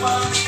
Izoduwa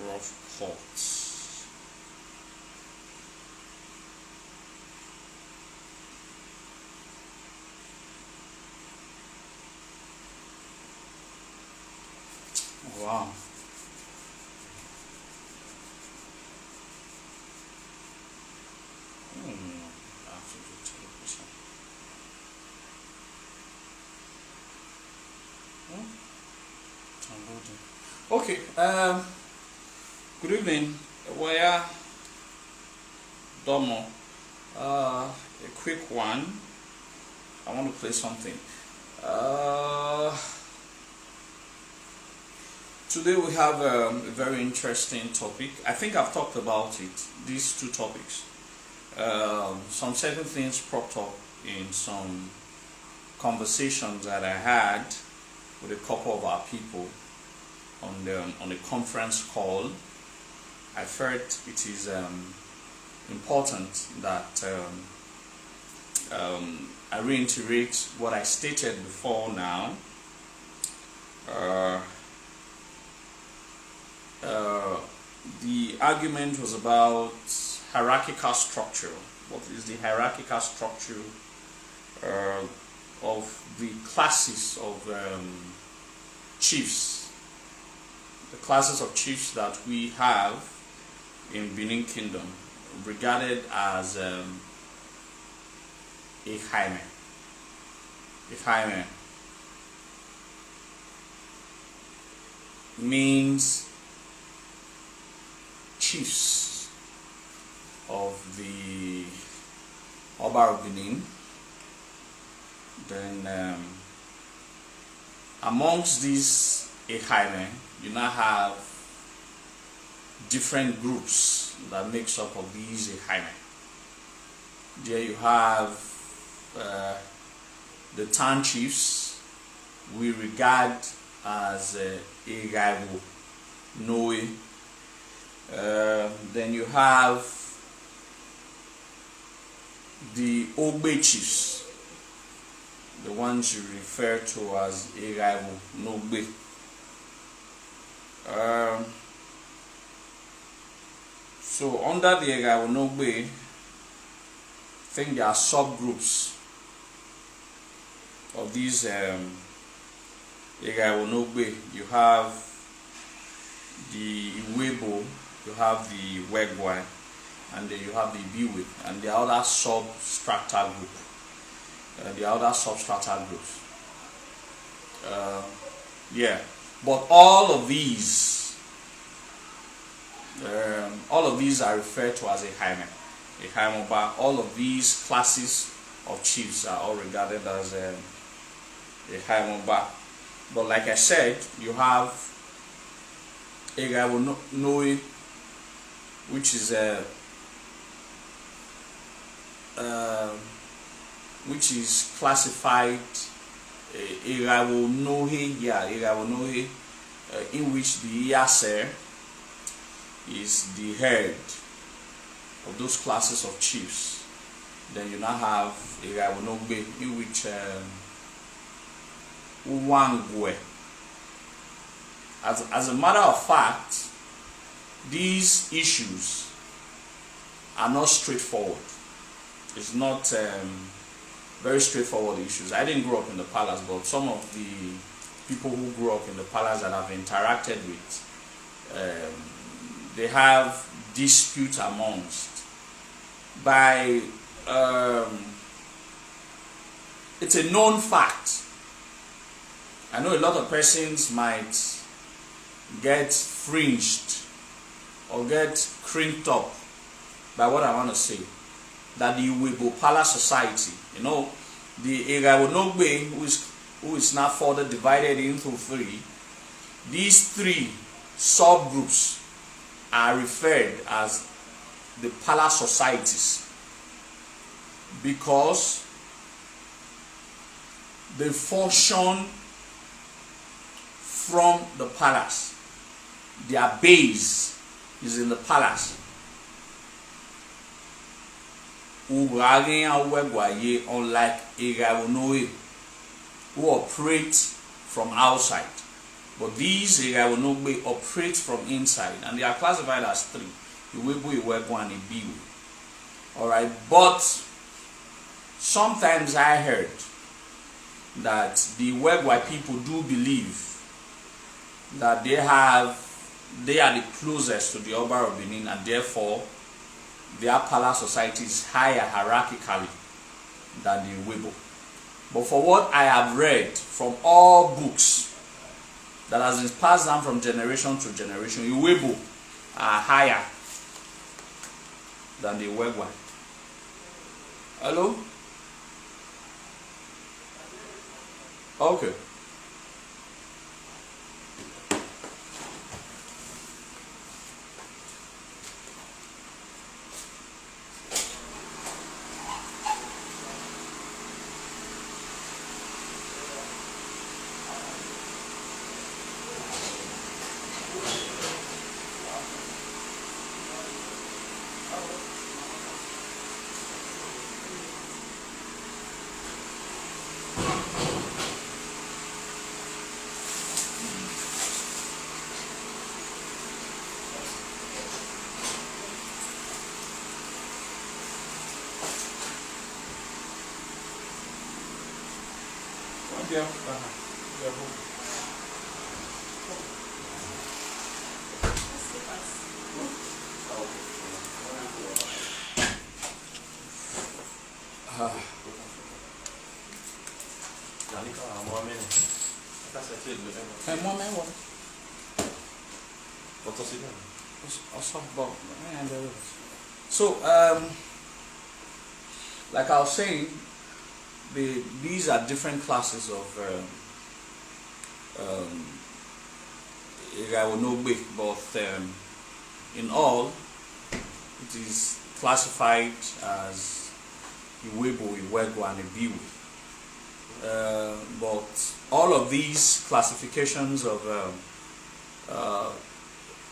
rough courts. Wow. Okay, good evening. Where Domo, a quick one. I want to play something. Today we have a very interesting topic. I think I've talked about it, these two topics. Some certain things propped up in some conversations that I had with a couple of our people on a conference call. I felt it is important that I reiterate what I stated before now. The argument was about hierarchical structure. What is the hierarchical structure of the classes of chiefs? The classes of chiefs that we have in Benin Kingdom, regarded as a Jaime. A Jaime means chiefs of the Oba of Benin. Then amongst these Jaime, you now have different groups that makes up of these Jaime. There you have the town chiefs we regard as Egaiwo, Noe. Then you have the Ogbe chiefs, the ones you refer to as Egaiwo, Nogbe. So under the Egaiwo, Nogbe, I think there are subgroups of these Egaiwo, Nogbe. You have the Iwebo, you have the Wegwai, and then you have the Biwe, and the other substrata group. The other substrata groups. Yeah, but all of these are referred to as a Jaime. A Jaime Oba. All of these classes of chiefs are all regarded as a Jaime Oba. But like I said, you have Egaiwo Noe, which is classified Egaiwo Nohe, in which the Iyase is the head of those classes of chiefs. Then you now have Egaiwo Nogbe, in which Uwangwe. As a matter of fact, these issues are not straightforward. It's not very straightforward issues. I didn't grow up in the palace, but some of the people who grew up in the palace that I've interacted with, they have dispute amongst. It's a known fact. I know a lot of persons might get fringed or get crimped up by what I want to say, that the Iwebo Palace Society, the Egaiwo Nogbe, who is now further divided into three, these three subgroups are referred as the Palace Societies because they function from the palace. Their base is in the palace. Unlike Egaiwo Noe, who operate from outside. But these Iwebonogbe operate from inside, and they are classified as three: Iwebo, Iwebo, and Ibiwe. Alright, but sometimes I heard that the Iwebwa people do believe that they are the closest to the Oba of Benin, and therefore their palace society is higher hierarchically than the Iwebo. But for what I have read from all books that has been passed down from generation to generation, Iwebo are higher than the Iwebwa. Hello? Okay. Yeah. So, like I was saying, these are different classes of Iwebonogbe, but in all, it is classified as Iwebo, Iwego, and Ibiwe. But all of these classifications of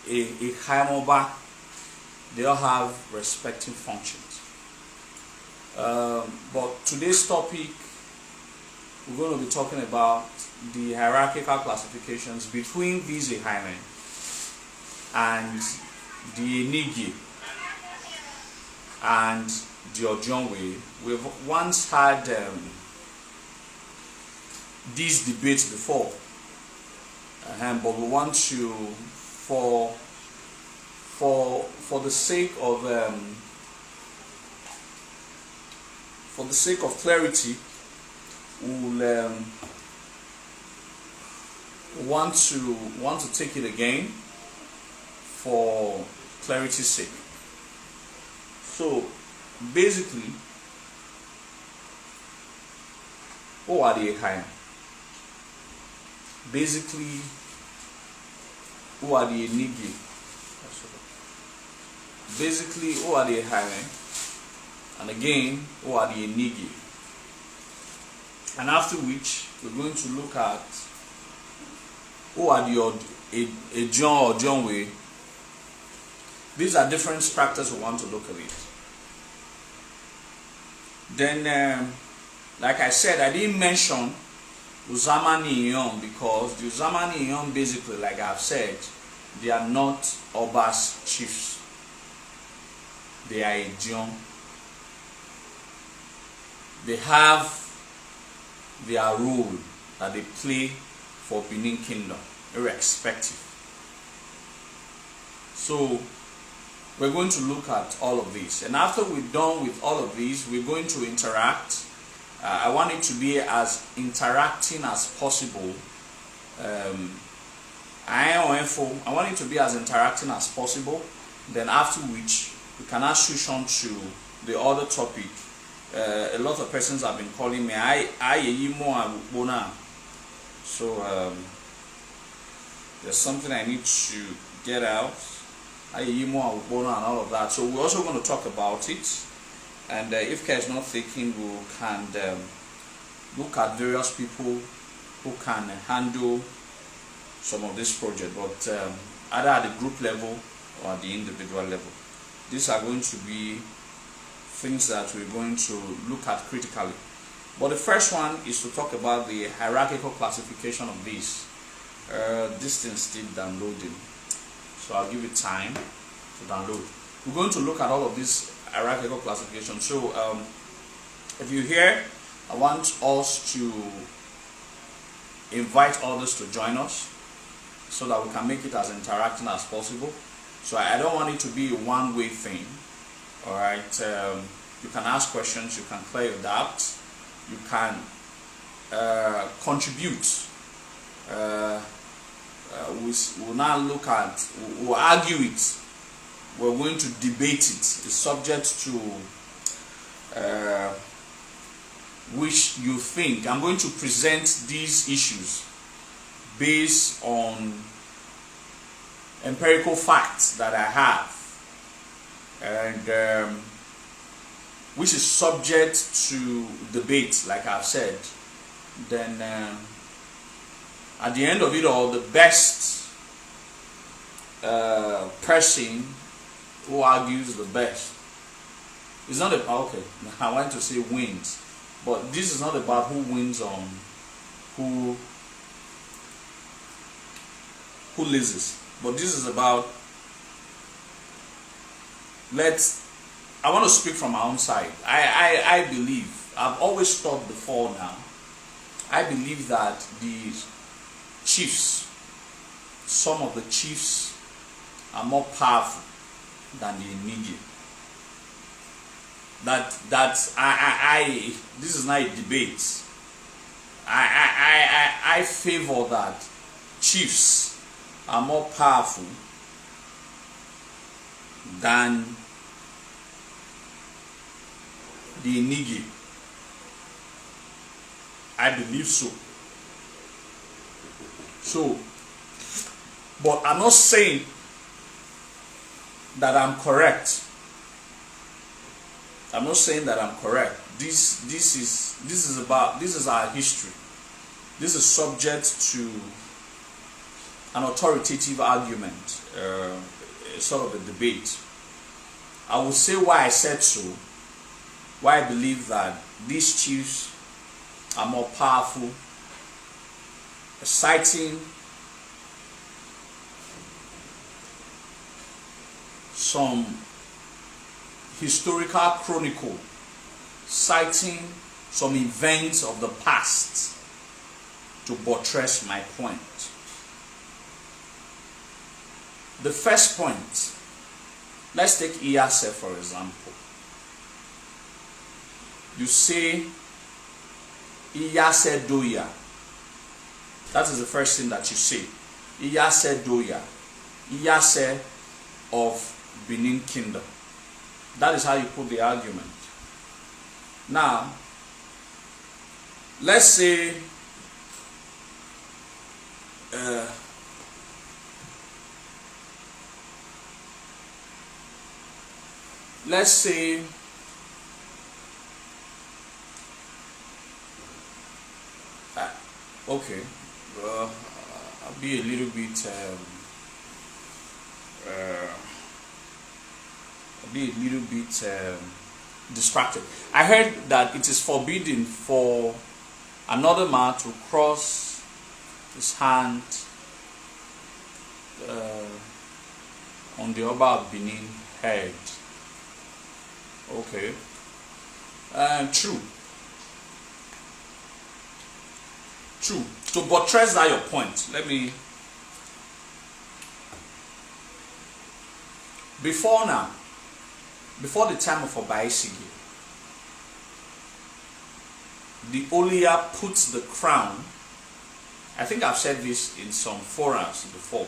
Ihaimoba, they all have respective functions. But today's topic, we're going to be talking about the hierarchical classifications between these Ihaime and the Enigi and the Ojonwe. We've once had these debates before, but we want to, for the sake of clarity, we'll want to take it again for clarity's sake. So basically, who are the Ihaime? Basically, who are the Enigi? Basically, who are the Ihaime? And again, who are the Enigi? And after which, we're going to look at who are the Ejon or Ojonwe. These are different structures we want to look at it. Then, like I said, I didn't mention Uzamani Iyon because the Uzamani Iyon, basically, like I've said, they are not Oba's chiefs. They are Ejon. They have their role that they play for Benin Kingdom, irrespective. So we're going to look at all of these, and after we're done with all of these, we're going to interact. I want it to be as interacting as possible. I want it to be as interacting as possible. Then after which, we can now switch on to the other topic. A lot of persons have been calling me Imuohan. So there's something I need to get out. Imuohan and all of that. So we're also going to talk about it. And if care is not taken, we can look at various people who can handle some of this project, but either at the group level or at the individual level. These are going to be things that we're going to look at critically. But the first one is to talk about the hierarchical classification of these. This thing is still downloading, so I'll give it time to download. We're going to look at all of this hierarchical classification. So if you're here, I want us to invite others to join us so that we can make it as interactive as possible. So I don't want it to be a one-way thing. All right, you can ask questions, you can clear your doubts, you can contribute. We'll now look at, we'll argue it, we're going to debate it. It's subject to which you think. I'm going to present these issues based on empirical facts that I have, and which is subject to debate, like I've said. Then at the end of it all, the best person who argues the best is not about, okay, I want to say wins, but this is not about who wins on who loses, but this is about, I want to speak from my own side. I believe, I've always thought before now, I believe that the chiefs, some of the chiefs are more powerful than the immediate. This is not a debate. I favor that chiefs are more powerful than the inigi. I believe so. So, but I'm not saying that I'm correct. I'm not saying that I'm correct. This is our history. This is subject to an authoritative argument, sort of a debate. I will say why I said so, why I believe that these chiefs are more powerful, citing some historical chronicle, citing some events of the past to buttress my point. The first point, let's take Iyase for example. You say Iyase Doya. That is the first thing that you say. Iyase Doya. Iyase of Benin Kingdom. That is how you put the argument. Now, let's say okay, I'll be a little bit distracted. I heard that it is forbidden for another man to cross his hand on the Oba of Benin head. Okay, true. To buttress that your point, let me. Before the time of Obaisigi, the Olia puts the crown. I think I've said this in some forums before.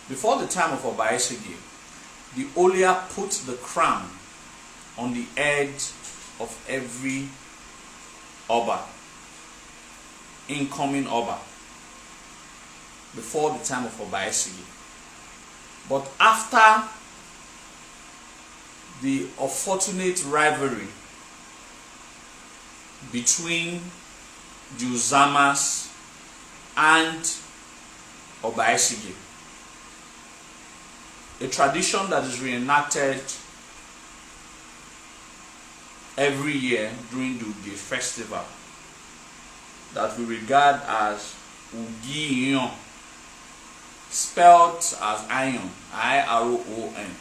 Before the time of Obaisigi, the Olia puts the crown on the head of every Oba, incoming Oba, before the time of Obaisigi. But after the unfortunate rivalry between the Uzamas and Obaisigi, a tradition that is reenacted every year during the Uge festival that we regard as Ugiyon, spelled as iron, I-R-O-N.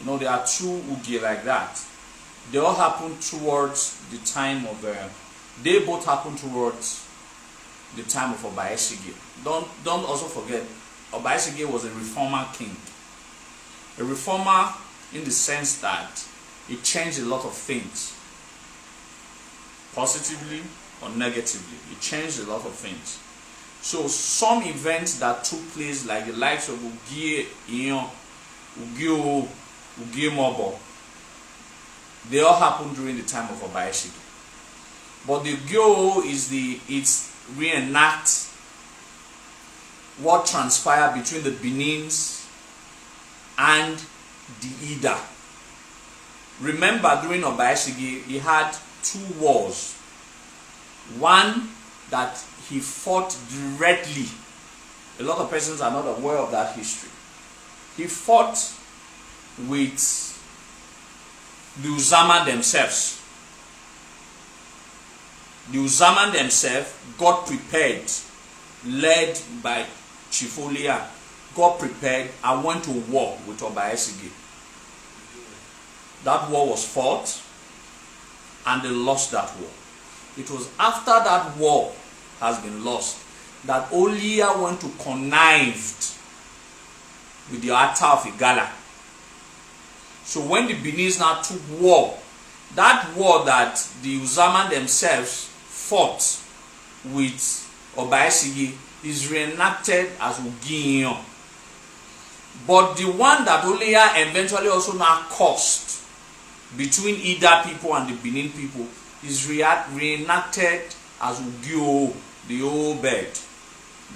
You know, there are two Ugie like that. They all happen towards the time of, they both happen towards the time of Obaesige. Don't also forget, Obaesige was a reformer king. A reformer in the sense that he changed a lot of things. Positively or negatively, he changed a lot of things. So some events that took place, like the likes of Ugie Iyon, Ugie Mobo, they all happened during the time of Obaesige. But the Ugie it's reenact what transpired between the Benins and the Ida. Remember, during Obaesige, he had two wars. One that he fought directly. A lot of persons are not aware of that history. He fought with the Uzaman themselves. The Uzaman themselves got prepared, led by Chifolia, got prepared and went to war with Obaesige. That war was fought and they lost that war. It was after that war has been lost that Olia went to connive with the Ata of Igala. So when the Benin now took war, that war that the Uzaman themselves fought with Obaesige is reenacted as Ugie. But the one that Olia eventually also now caused between Ida people and the Benin people is reenacted as Ugie, the old bird,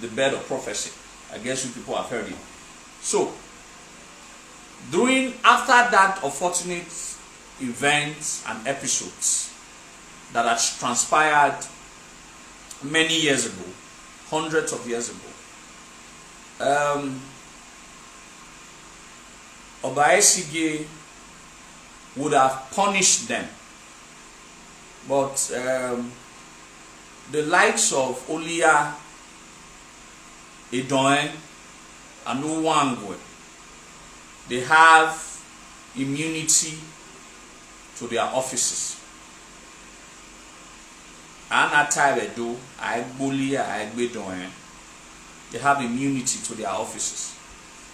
the bird of prophecy. I guess you people have heard it. So, after that unfortunate events and episodes that had transpired many years ago, hundreds of years ago, Obaesige would have punished them, but the likes of Olia, Idoen, and Uwangwe, they have immunity to their offices. Anatabedo, Aigbolia, Aigbedoen, they have immunity to their offices.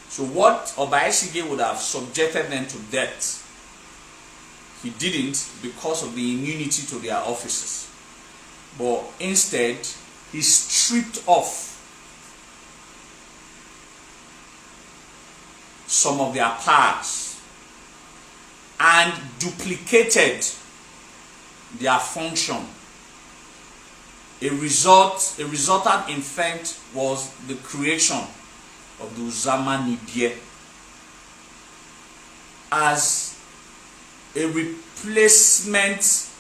So what Obaesige would have subjected them to death, he didn't because of the immunity to their offices. But instead, he stripped off some of their powers and duplicated their function. A resultant in fact was the creation of the Uzaman Ibie as a replacement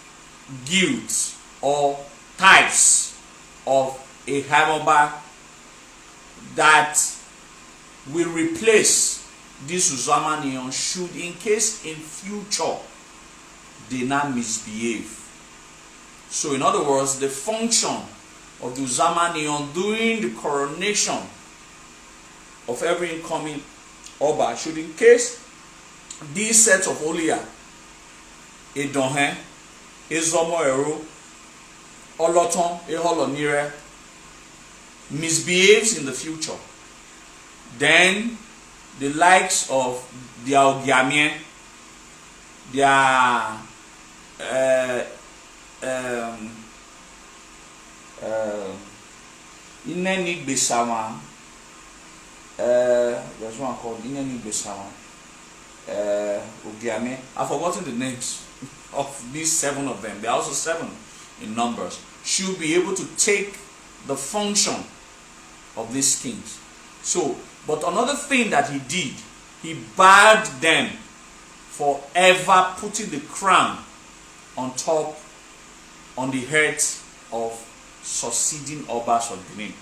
guild or types of a Hamoba that will replace this Uzaman should, in case in future they not misbehave. So in other words, the function of the Uzaman during the coronation of every incoming Oba should, in case these sets of Olia, Edonhen, Ezomo Eru, Oloton, Eholonire, misbehaves in the future, then the likes of their Ogiamien, their Ineni Besawa, there's one called Ineni Besawa, Ogiamien. I've forgotten the names of these 7 of them. There are also 7 in numbers. Should be able to take the function of these kings. So, but another thing that he did, he barred them forever putting the crown on top, on the heads of succeeding Obas of Benin.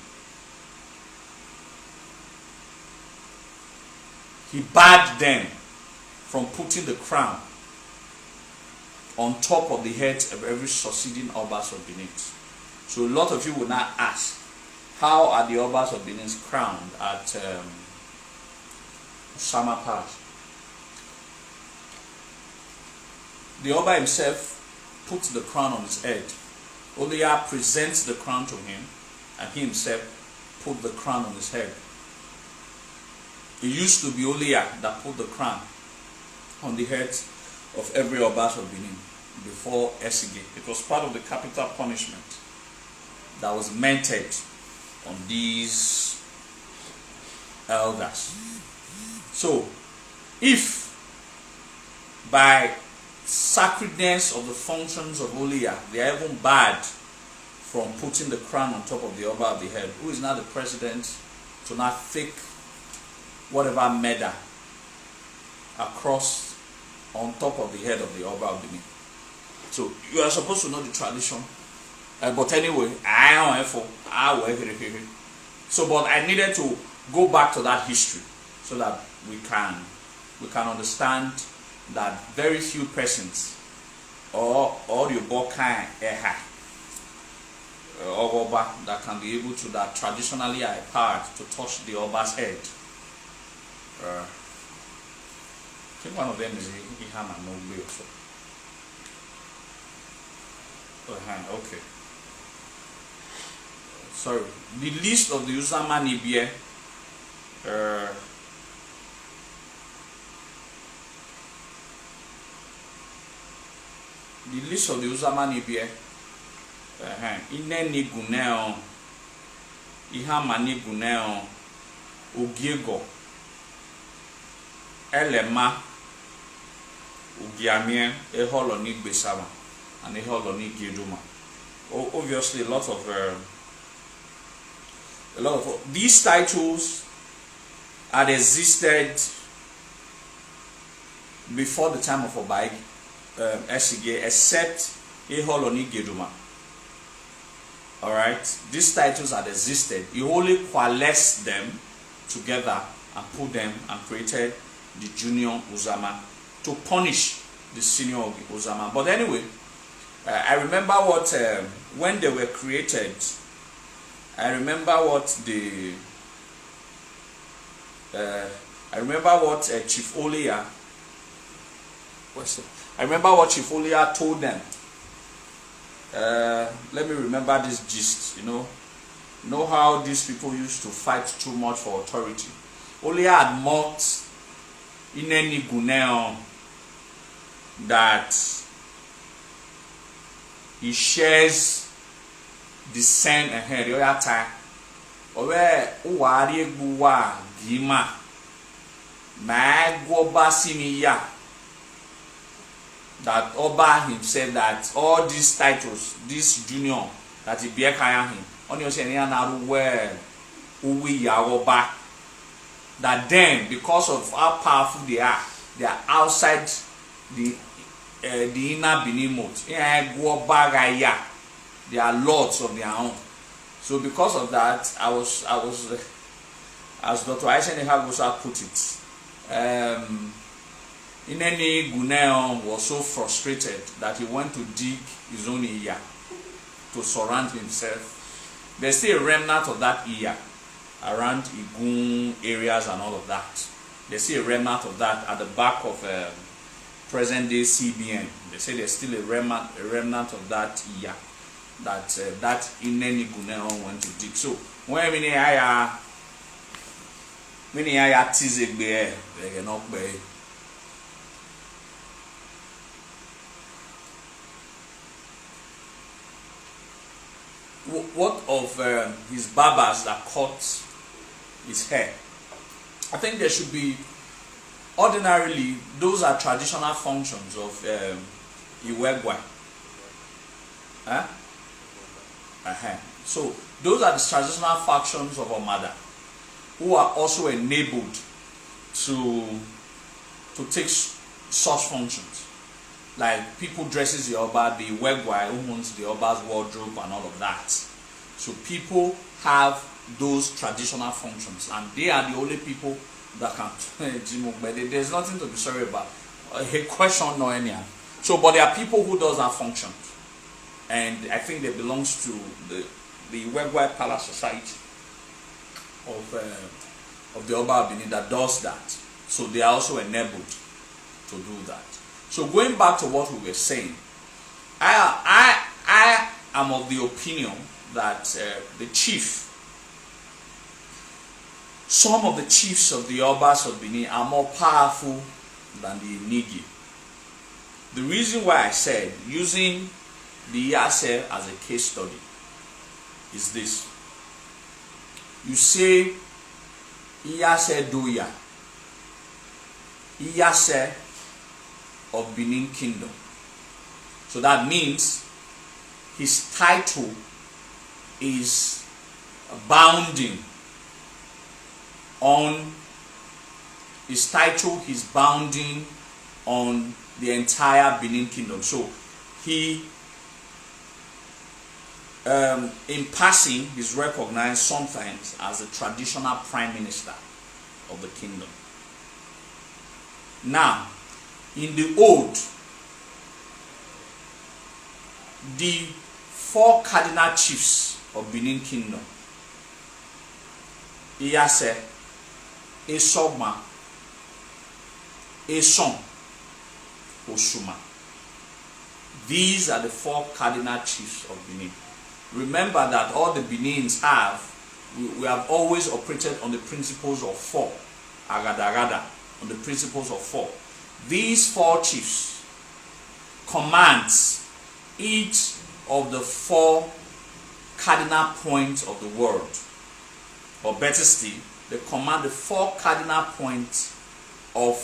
He barred them from putting the crown on top of the heads of every succeeding Obas of Benin. So a lot of you will now ask, how are the Obas of Benin crowned at Summer Palace? The Oba himself puts the crown on his head. Oliya presents the crown to him, and he himself put the crown on his head. It used to be Oliya that put the crown on the heads of every Obas of Benin before Esige. It was part of the capital punishment that was meted on these elders. So, if by sacredness of the functions of Oliya, they are even barred from putting the crown on top of the Oba of the head, who is now the president, to not fake whatever medal across on top of the head of the Oba of Benin. So you are supposed to know the tradition, but anyway, so but I needed to go back to that history so that we can understand that very few persons or the Bokai or Oba that can be able to, that traditionally are empowered to touch the Oba's head. I think one of them is Imuohan and Amowie also. Okay. Sorry. The list of the Uzama Nibie. The list of the Uzama Nibie. Ineni Guneo, Ihamani Guneo, Ugiego, Elema, Ugiamie, Eholoni Besama, and Eholoni Giduma. Obviously, a lot of these titles had existed before the time of Obaig Esige, except Eholoni Giduma. Alright, these titles had existed. He only coalesced them together and put them and created the junior Uzama to punish the senior Uzama. But anyway, I remember what when they were created. I remember what Chief Oliya. I remember what Chief Oliya told them. Let me remember this gist. You know how these people used to fight too much for authority. Oliya had mocked Ineni Guneo that he shares the same the other time. Owe uwari egbuwa gima ma go basimiya. That Oba himself, that all these titles, this junior, that he bear carrying him, on your saying where we are Oba, that then because of how powerful they are outside the inner Benin mode. They are lords of their own. So because of that, I was as Dr. Aisenehag put it. Ineni Guneo was so frustrated that he went to dig his own ear to surround himself. There's still a remnant of that ear around Igun areas and all of that. There's still a remnant of that at the back of present day CBN. They say there's still a remnant of that ear that Ineni Guneo went to dig. So when many aya tizegbe they cannot be. What of his barbers that cut his hair? I think there should be, ordinarily, those are traditional functions of Iwegwa. So those are the traditional functions of Omada, who are also enabled to take such functions. Like people dresses the Oba, the Iwegwa who owns the Oba's wardrobe and all of that. So people have those traditional functions, and they are the only people that can there's nothing to be sorry about. A question no any. So but there are people who does that function. And I think that belongs to the Iwegwa Palace Society. of the Oba of Benin that does that. So they are also enabled to do that. So going back to what we were saying, I am of the opinion that the chief, some of the chiefs of the Obas of Benin are more powerful than the Nigi. The reason why I said using the Iyase as a case study is this. You say Iyase Doya, Iyase of Benin Kingdom. So that means his title is bounding on his title, he's bounding on the entire Benin Kingdom. So he, in passing, is recognized sometimes as the traditional prime minister of the kingdom. Now, in the old, the 4 cardinal chiefs of Benin Kingdom, Iyase, Esogma, Eson, Osuma. These are the 4 cardinal chiefs of Benin. Remember that all the Benins have, we have always operated on the principles of 4. Agada, on the principles of 4. These 4 chiefs commands each of the 4 cardinal points of the world. Or better still, they command the 4 cardinal points of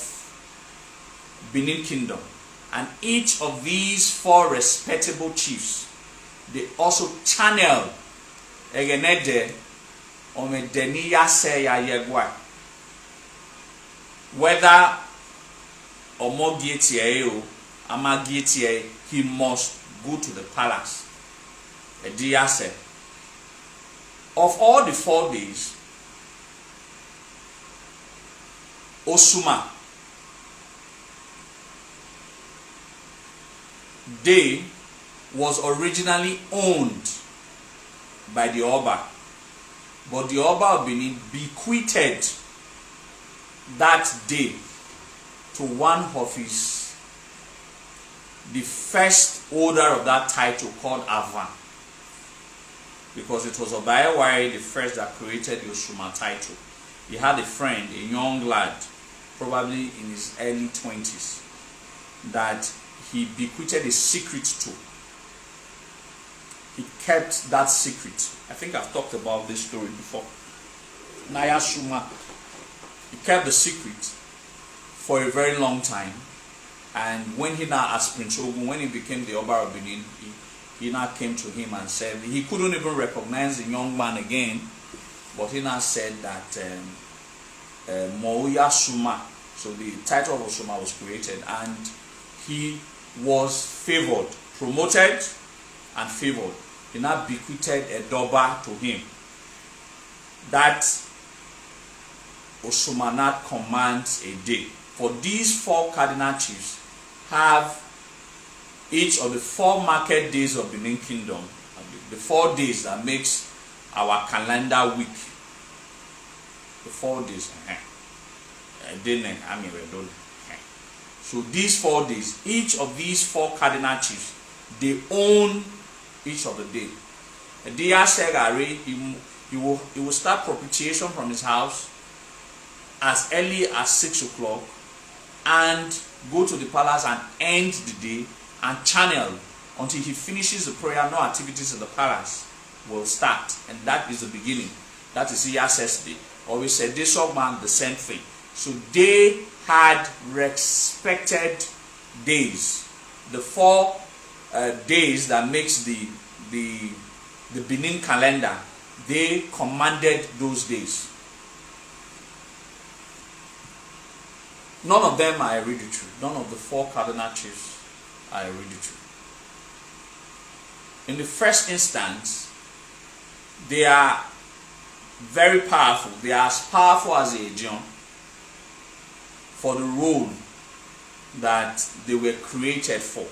Benin Kingdom. And each of these 4 respectable chiefs, they also channel egenede omedeniya se ya yegwa. Whether omogietiye amagietiye, he must go to the palace. Ediyase. Of all the 4 days, Osuma day was originally owned by the Oba, but the Oba of Benin bequeathed that day to one of the first holder of that title, called Avan, because it was Obayewari the first that created the Osuma title. He had a friend, a young lad, probably in his early 20s, that he bequeathed a secret to. He kept that secret. I think I've talked about this story before. Naya Shuma. He kept the secret for a very long time. And when he now, as Prince Ogun, when he became the Oba of Benin, he now came to him and said, he couldn't even recognize the young man again, but he now said that Moya Shuma, so the title of Shuma was created, and he was favored, promoted and favored. He now bequeathed a Doba to him. That Osumanat commands a day. For these 4 cardinal chiefs have each of the 4 market days of Benin Kingdom, the 4 days that makes our calendar week. The 4 days. So these 4 days, each of these 4 cardinal chiefs, they own each of the day. He will start propitiation from his house as early as 6 o'clock and go to the palace and end the day and channel until he finishes the prayer. No activities in the palace will start, and that is the beginning. That is Iyase's day. Or we said this man the same thing. So they had respected days. The 4 days that makes the Benin calendar, they commanded those days. None of them are hereditary. None of the 4 cardinal chiefs are hereditary. In the first instance, they are very powerful. They are as powerful as a Ejion for the role that they were created for.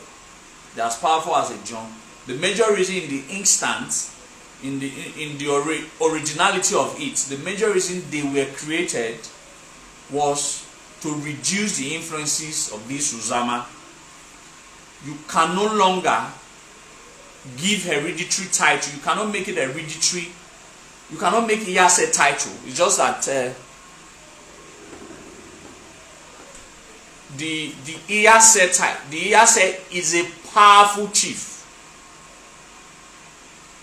They are as powerful as a Ejion. The major reason in the instance in the originality of it, the major reason they were created was to reduce the influences of this Uzama. You can no longer give hereditary title. You cannot make it hereditary. You cannot make Iyase title. It's just that the Iyase is a powerful chief.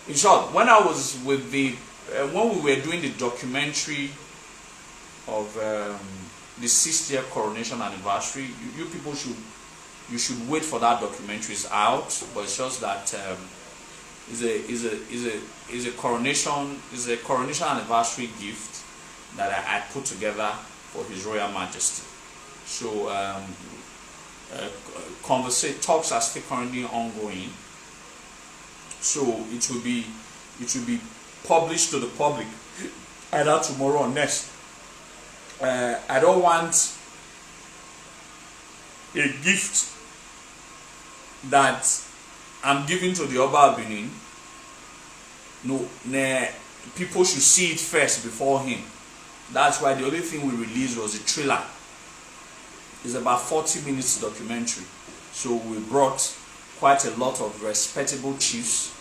In short, when I was with when we were doing the documentary of the 6th year coronation anniversary, you people should wait for that documentary. It's out, but it's just that is a coronation anniversary gift that I put together for His Royal Majesty. So talks are still currently ongoing. So it will be published to the public either tomorrow or next. I don't want a gift that I'm giving to the Oba of Benin. No, people should see it first before him. That's why the only thing we released was a trailer. It's about 40 minutes documentary. So we brought quite a lot of respectable chiefs,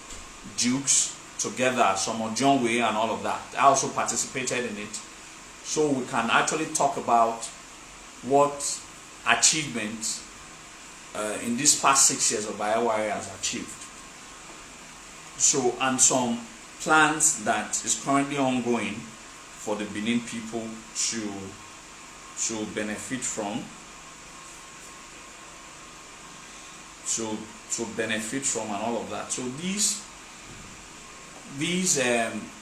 dukes together, some of John Way and all of that. I also participated in it. So we can actually talk about what achievements in these past 6 years of Iwohan has achieved. So, and some plans that is currently ongoing for the Benin people to benefit from. To benefit from and all of that. So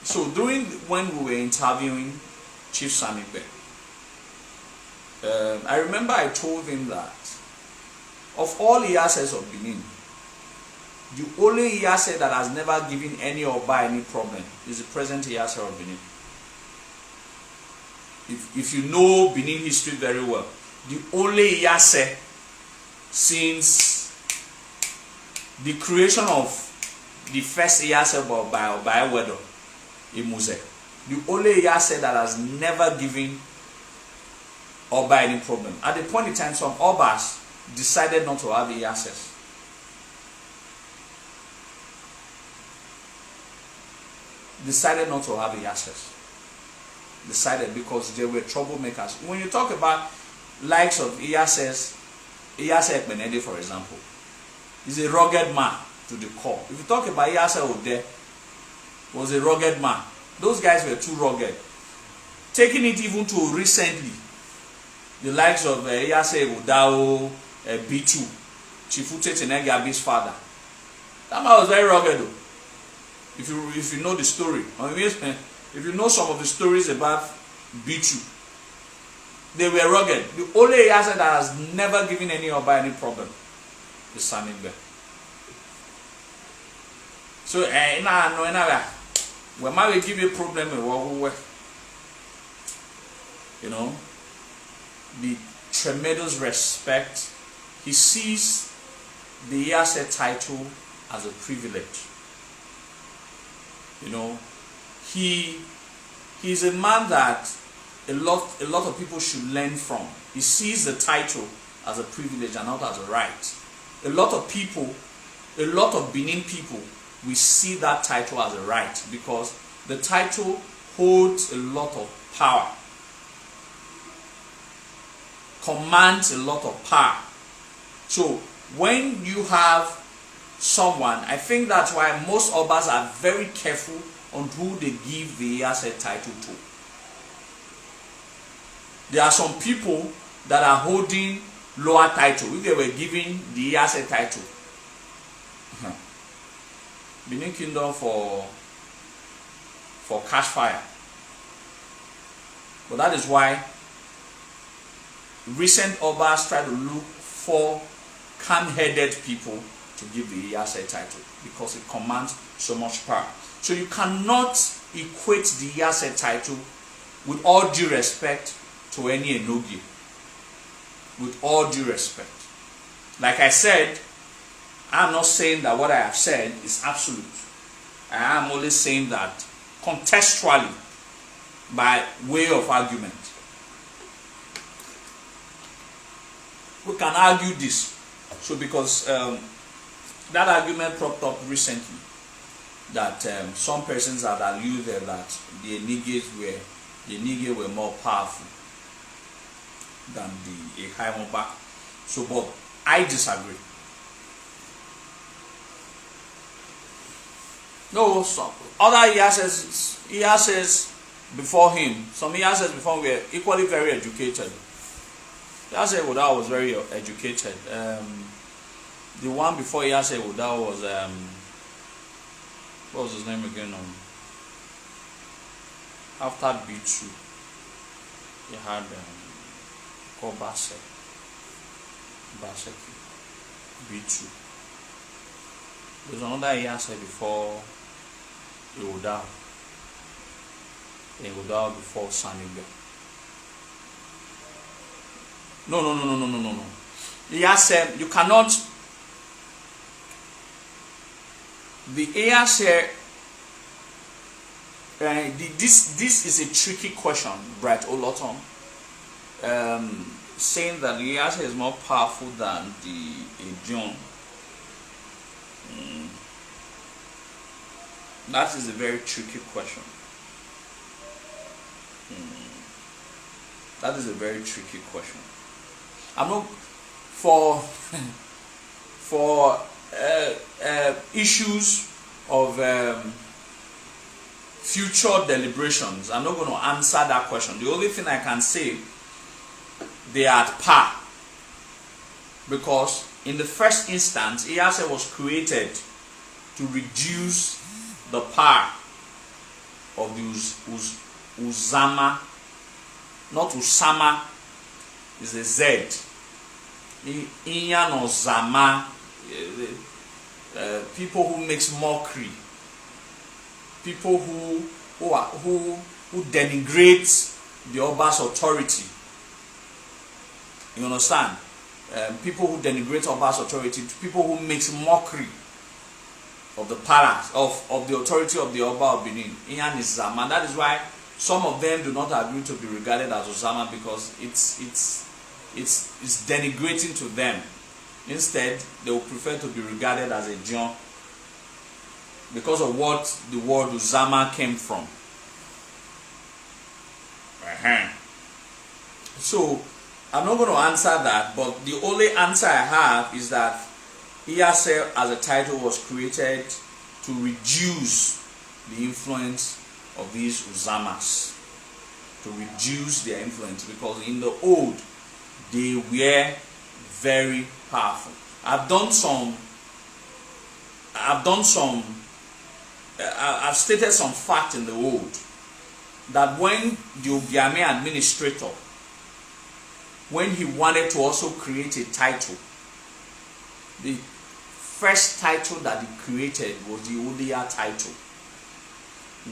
so during when we were interviewing Chief Sanibe, I remember I told him that of all Iyases of Benin, the only Iyase that has never given any Oba any problem is the present Iyase of Benin. If you know Benin history very well, the only Iyase since the creation of the first Iyase by Wedo, Imuohan, the only Iyase that has never given Oba any problem. At the point in time, some Obas decided not to have Iyases. Decided not to have Iyases. Decided because they were troublemakers. When you talk about likes of Iyase Kpere, for example, he's a rugged man to the core. If you talk about Iyase Ode, was a rugged man. Those guys were too rugged. Taking it even to recently, the likes of Iyase Udao, B2, Chifute Tenegabi's father. That man was very rugged though. If you know the story, if you know some of the stories about B2, they were rugged. The only Iyase that has never given any Oba any problem is Sanibe. So when I give you a problem, you know, the tremendous respect. He sees the Iyase title as a privilege. You know, he's a man that a lot of people should learn from. He sees the title as a privilege and not as a right. A lot of Benin people, we see that title as a right because the title holds a lot of power, commands a lot of power. So when you have someone, I think that's why most Obas are very careful on who they give the Iyase title to. There are some people that are holding lower title. If they were giving the Iyase title, Benin Kingdom for cash fire. But that is why recent Obas try to look for calm-headed people to give the Iyase title because it commands so much power. So you cannot equate the Iyase title, with all due respect, to any Enogi. With all due respect. Like I said, I'm not saying that what I have said is absolute. I am only saying that contextually, by way of argument. We can argue this. So because that argument propped up recently, that some persons had alluded that the Nige were more powerful than the Ihaimoba. So, but I disagree. No, some other Iyases before him, some Iyases before him were equally very educated. Iyase Oda was very educated. The one before Iyase Oda was what was his name again? After B2, he had called Baseki B2. There's another Iyase before Oda. Oda before Sanibe. No. Iyase, you cannot. The Iyase. This is a tricky question, Bright Oloton. Saying that the Iyase is more powerful than the Ejon. That is a very tricky question. That is a very tricky question. I'm not for issues of future deliberations. I'm not going to answer that question. The only thing I can say, they are at par, because in the first instance, Iyase was created to reduce the power of the Uzama, not Usama, is a Z. Iyan or Zama, people who makes mockery, people who denigrate the Oba's authority. You understand? People who denigrate Oba's authority, people who makes mockery of the palace, of the authority of the Oba of Benin. Iyan is Zama. That is why some of them do not agree to be regarded as Osama, because it's denigrating to them. Instead, they will prefer to be regarded as a John, because of what the word Uzama came from. So, I'm not going to answer that, but the only answer I have is that Iyase as a title was created to reduce the influence of these Uzamas, to reduce their influence, because in the old, they were very powerful. I've stated some fact in the old, that when the Ogiame administrator, when he wanted to also create a title, the first title that he created was the Olia title.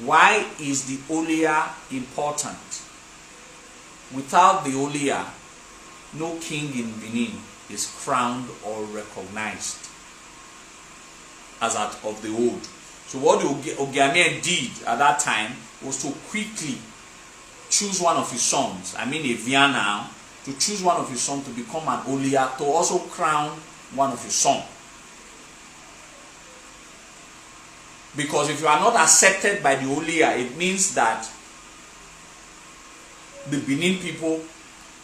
Why is the Olia important? Without the Olia, no king in Benin is crowned or recognized as at of the old. So what the Ogiame did at that time was to quickly choose one of his sons, I mean a Viana, to choose one of his sons to become an Olia, to also crown one of his sons. Because if you are not accepted by the Olia, it means that the Benin people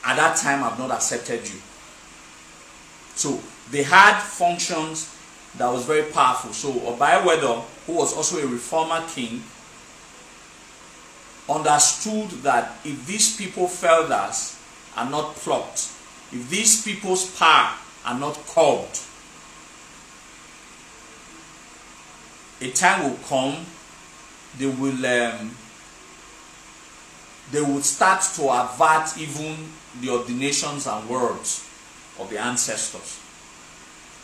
at that time have not accepted you. So they had functions that was very powerful. So Obayewedo, who was also a reformer king, understood that if these people's feathers are not plucked, if these people's power are not curbed, a time will come, they will start to avert even the ordinations and words of the ancestors.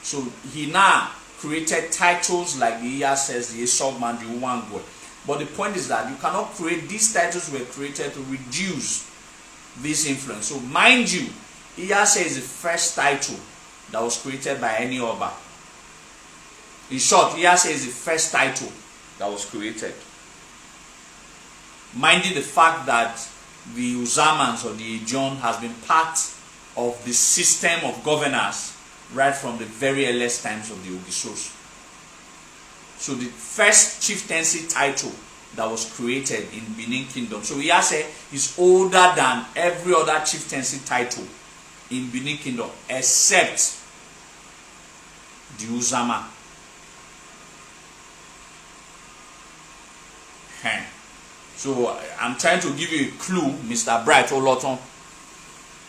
So he now created titles like the Iyases, the Esogman, the Uwangwe. But the point is that you cannot create, these titles were created to reduce this influence. So mind you, Iyase is the first title that was created by any Oba. In short, Iyase is the first title that was created. Minding the fact that the Uzamans or the Ijon has been part of the system of governance right from the very earliest times of the Ogisos. So the first chieftaincy title that was created in Benin Kingdom. So Iyase is older than every other chieftaincy title in Benin Kingdom except the Uzama. So I'm trying to give you a clue, Mr. Bright Oloton.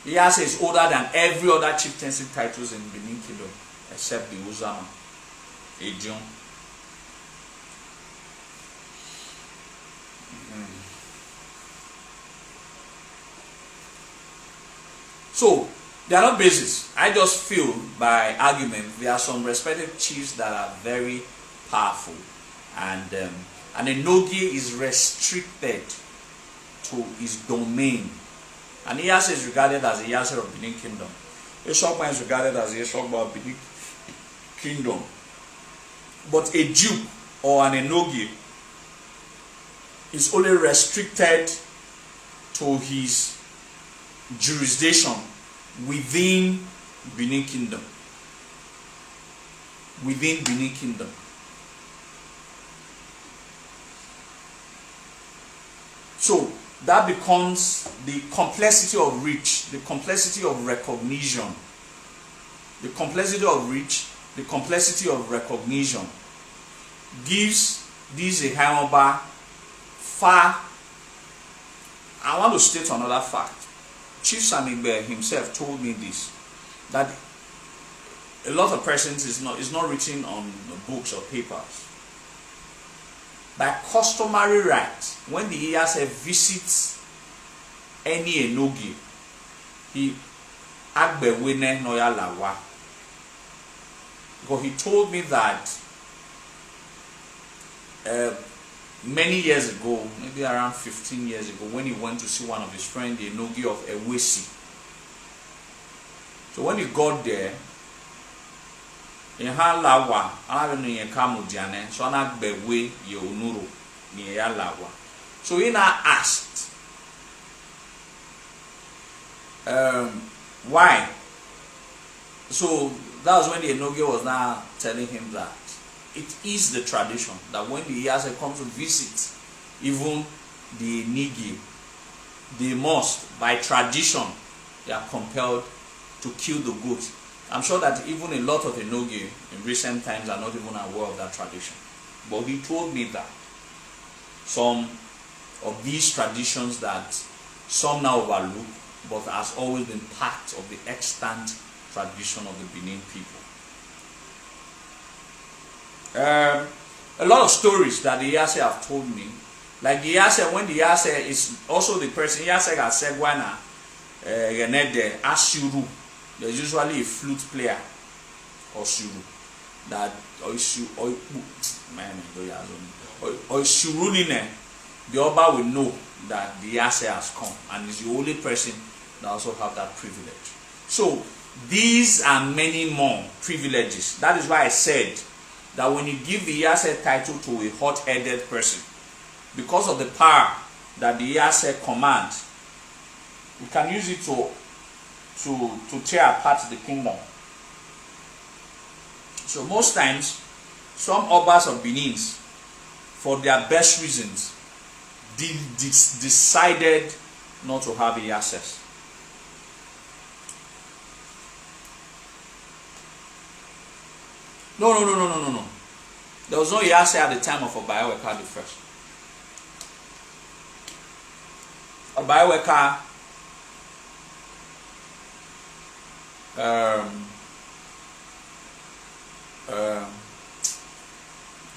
Iyase is older than every other chieftaincy titles in Benin Kingdom except the Uzama, Ejon. So they are not bases. I just feel by argument there are some respective chiefs that are very powerful, and a Nogi is restricted to his domain. And Iyase is regarded as the Iyase of Benin Kingdom. Eshokma is regarded as the Eshokma of Benin Kingdom. But a Jew or an Enogi is only restricted to his jurisdiction within Benin Kingdom. Within Benin Kingdom. So that becomes the complexity of reach, the complexity of recognition. The complexity of reach, the complexity of recognition gives this a Haimoba far. I want to state another fact. Chief Samigbe himself told me this, that a lot of persons is not written on books or papers. By customary right, when the Iyase visits any Enogi, he agbewene noya lawa. Because he told me that many years ago, maybe around 15 years ago, when he went to see one of his friends, the Enogi of Ewesi. So when he got there, in Halawa, I don't know Kamudiane, so I bewe Yonuru near Lawa. So he now asked, why? So that was when the Enogi was now telling him that it is the tradition that when the Iyase comes to visit, even the Nigi, they must, by tradition, they are compelled to kill the goat. I'm sure that even a lot of Enogi in recent times are not even aware of that tradition. But he told me that some of these traditions that some now overlook, but has always been part of the extant tradition of the Benin people. A lot of stories that the Iyase have told me, like the Iyase, when the Iyase is also the person, Iyase got Segwana, Ashuru. There's usually a flute player or shuru that the Oba will know that the Iyase has come, and is the only person that also have that privilege. So these are many more privileges. That is why I said that when you give the Iyase title to a hot-headed person, because of the power that the Iyase commands, you can use it to tear apart the kingdom. So most times, some Obas of Benin, for their best reasons, decided not to have Iyase. No. There was no Iyase at the time of Obayeweka the first. Obayeweka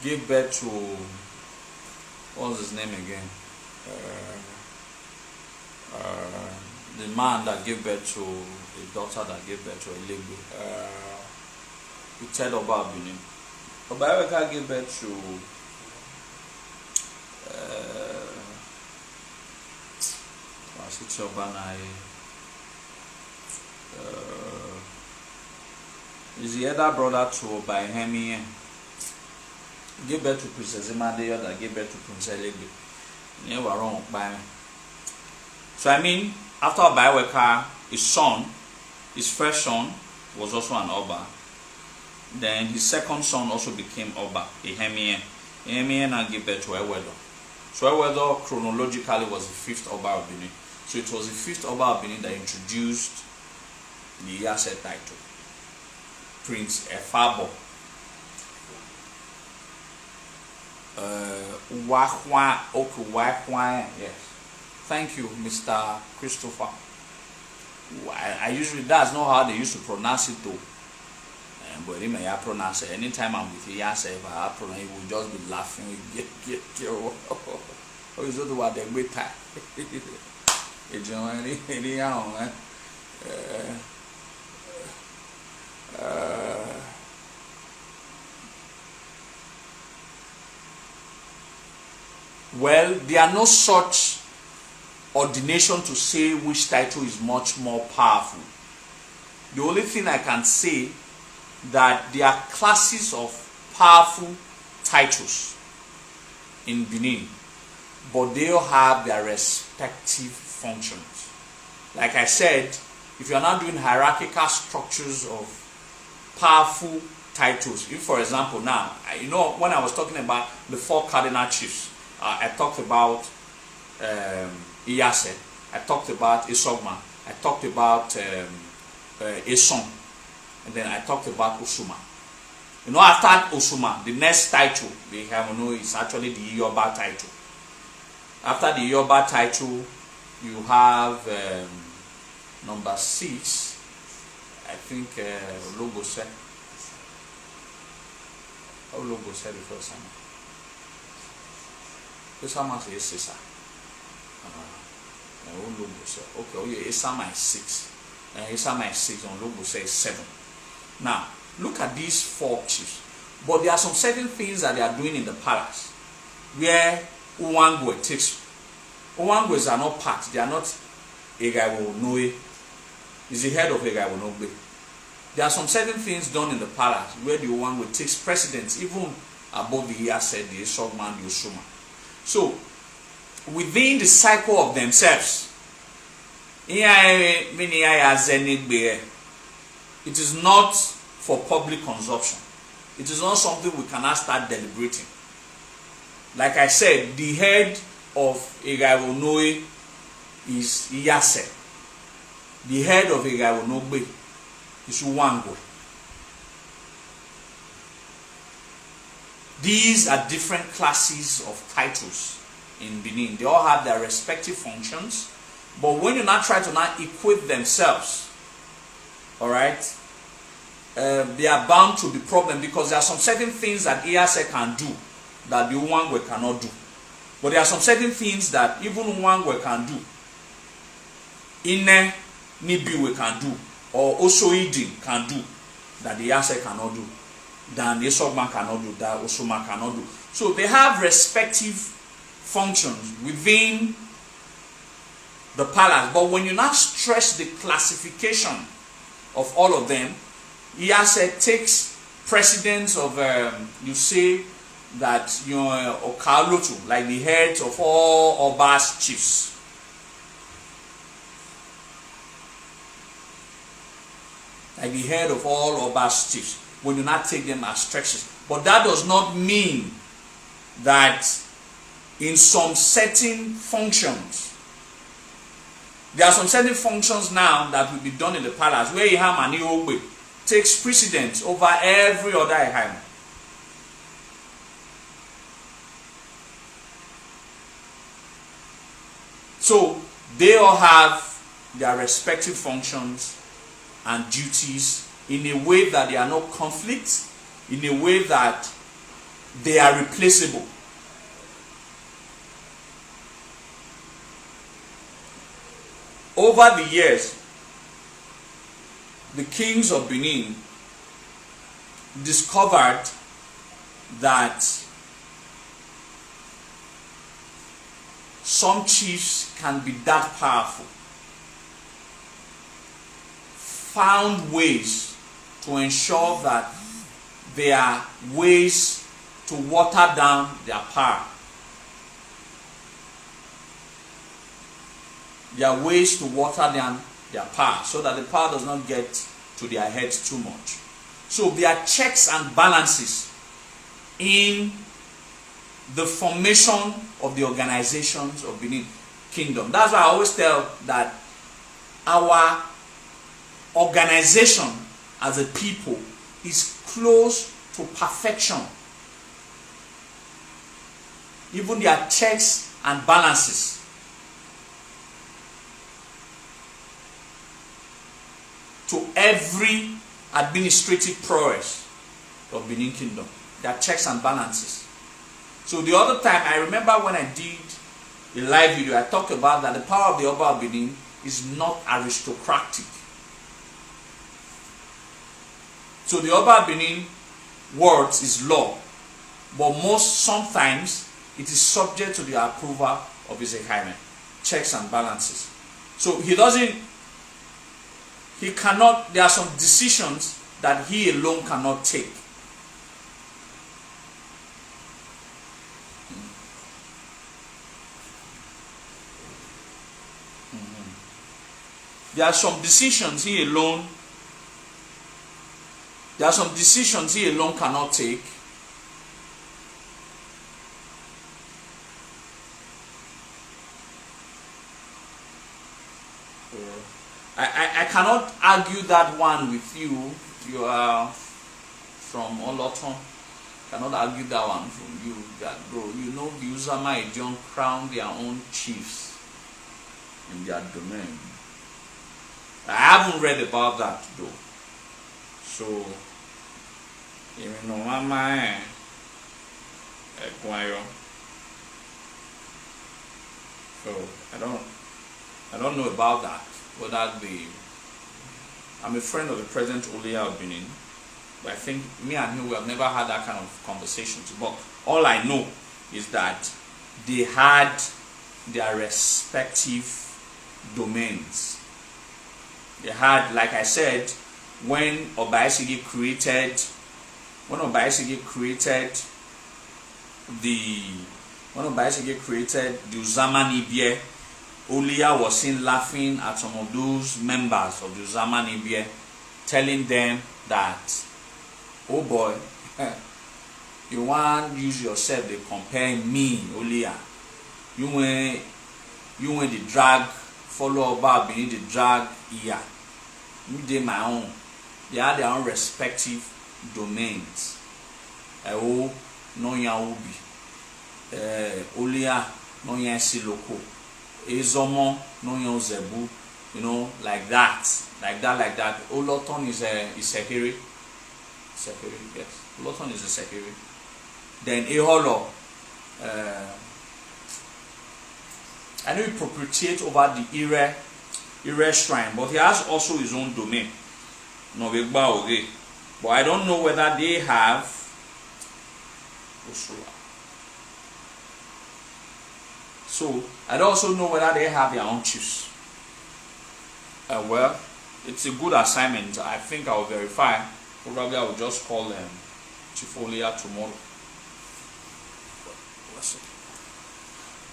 gave birth to, what's his name again? The man that gave birth to the daughter that gave birth to a lady. He said about Benin. Obayeweka gave birth to is the elder brother to Obayehemi. gave birth to Princess Imadeyo that gave birth to Princess Legbe. You were wrong by me. So I mean, after Obaiweka, his first son was also an Oba. Then his second son also became Oba, Ihemien. Ihemien now gave birth to Ewedo. So Ewedo chronologically was the fifth Oba of Benin. So it was the fifth Oba of Benin that introduced the Iyase title, Prince Efabo. Yes. Thank you, Mr. Christopher. I usually, that's not how they used to pronounce it though. But he may pronounce it. Anytime I'm with Iyase, if I pronounce it, will just be laughing. Oh, Izoduwa the great time. Well, there are no such ordination to say which title is much more powerful. The only thing I can say that there are classes of powerful titles in Benin, but they all have their respective functions. Like I said, if you are not doing hierarchical structures of powerful titles, if for example now, you know, when I was talking about the 4 cardinal chiefs, I talked about Iyase, I talked about Isogma, I talked about Eson, and then I talked about Osuma. You know, after Osuma, the next title they have, you know, is actually the Yoruba title. After the Yoruba title, you have number 6, I think Ologose. Ologose the first time. Osama is Sisa. Okay, oh yeah, Osama is 6. Osama is 6, and Ologose is 7. Now, look at these 4 chiefs. But there are some certain things that they are doing in the palace where Uwangwe takes. Uwangwes are not part, they are not Egaiwo Noe. Is the head of Egaiwo Nobe. There are some certain things done in the palace where the Uwangwe takes precedence even above the Iyase, the Esogman, the Osuma. So, within the cycle of themselves, it is not for public consumption. It is not something we cannot start deliberating. Like I said, the head of Egaiwo Noe is Iyase. The head of Egaiwo Nobe is Uwangwe. These are different classes of titles in Benin. They all have their respective functions, but when you now try to now equate themselves, all right, they are bound to be problem because there are some certain things that Iyase can do that the Uwangwe cannot do. But there are some certain things that even Uwangwe can do, Ine Nibiwe can do, or Osoidin can do, that the Iyase cannot do, that the Esogman cannot do, that Osuma cannot do. So they have respective functions within the palace. But when you now stress the classification of all of them, Iyase takes precedence of, you say, that you know, Okalotu, like the heads of all Oba's chiefs. Like the head of all Oba's chiefs, when you not take them as stretches. But that does not mean that in some certain functions, there are some certain functions now that will be done in the palace where Iham and Iogbe takes precedence over every other Iham. So they all have their respective functions and duties in a way that they are not conflict, in a way that they are replaceable. Over the years, the kings of Benin discovered that some chiefs can be that powerful, found ways to ensure that their ways to water down their power. There are ways to water down their power so that the power does not get to their heads too much. So there are checks and balances in the formation of the organizations of Benin Kingdom. That's why I always tell that our organization as a people is close to perfection. Even there are checks and balances. To every administrative prowess of Benin Kingdom. There are checks and balances. So the other time, I remember when I did a live video, I talked about that the power of the Oba of Benin is not aristocratic. So the Oba of Benin words is law, but sometimes it is subject to the approval of His Highness. Checks and balances. So there are some decisions that he alone cannot take. There are some decisions he alone cannot take. I cannot argue that one with you. You are from Oloton. Cannot argue that one from you. That bro, you know the Uzama Ijon crown their own chiefs in their domain. I haven't read about that though. So you know mama so I don't know about that. I'm a friend of the present Olia of Benin, but I think me and him we have never had that kind of conversation. But all I know is that they had their respective domains. They had, like I said, when Obaisigi created the Uzamanibie, Olia was seen laughing at some of those members of the Uzamanibie, telling them that, oh boy, you want to use yourself to compare me, Olia. You went the drag, follow about being the drag here. Me did my own. They had their own respective domains. No Yaubi. Olia no Yansiloko. Ezomo no Yanzebu. You know, like that. Oloton is a Sekiri. Sekiri, yes. Oloton is a Sekiri. Then Eholo. I know he propitiates over the Ire shrine, but he has also his own domain. But I don't know whether they have so I don't also know whether they have their own chiefs. Well, it's a good assignment. I think I will verify. Probably I will just call them Chief Olia tomorrow.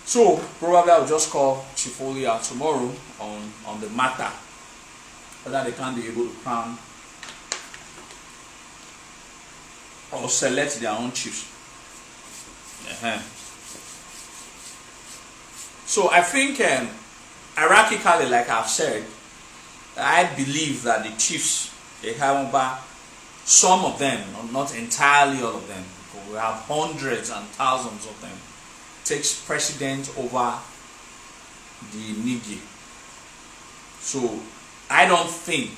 So probably I will just call Chief Olia tomorrow on the matter, whether they can be able to crown or select their own chiefs. So I think hierarchically, like I've said, I believe that the chiefs, they have some of them, not entirely all of them, because we have hundreds and thousands of them, takes precedence over the Nigi. So I don't think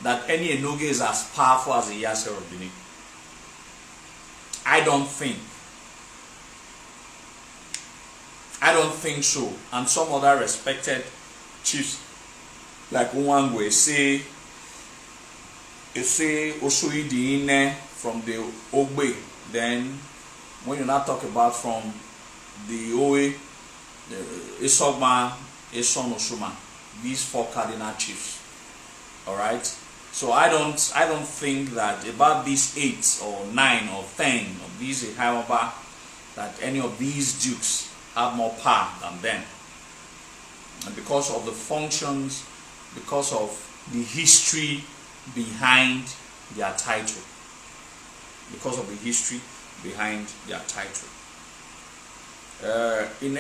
that any Enoge is as powerful as the Yasser of Benin. I don't think so. And some other respected chiefs like Nwangwe say Osui Diine from the Ogbe. Then when you now talk about from the Owe, Isogma, Eson Osuma, these four cardinal chiefs. Alright? So I don't think that about these 8 or 9 or 10 of these Ihaimoba, that any of these dukes have more power than them. And because of the functions, because of the history behind their title. Because of the history behind their title. In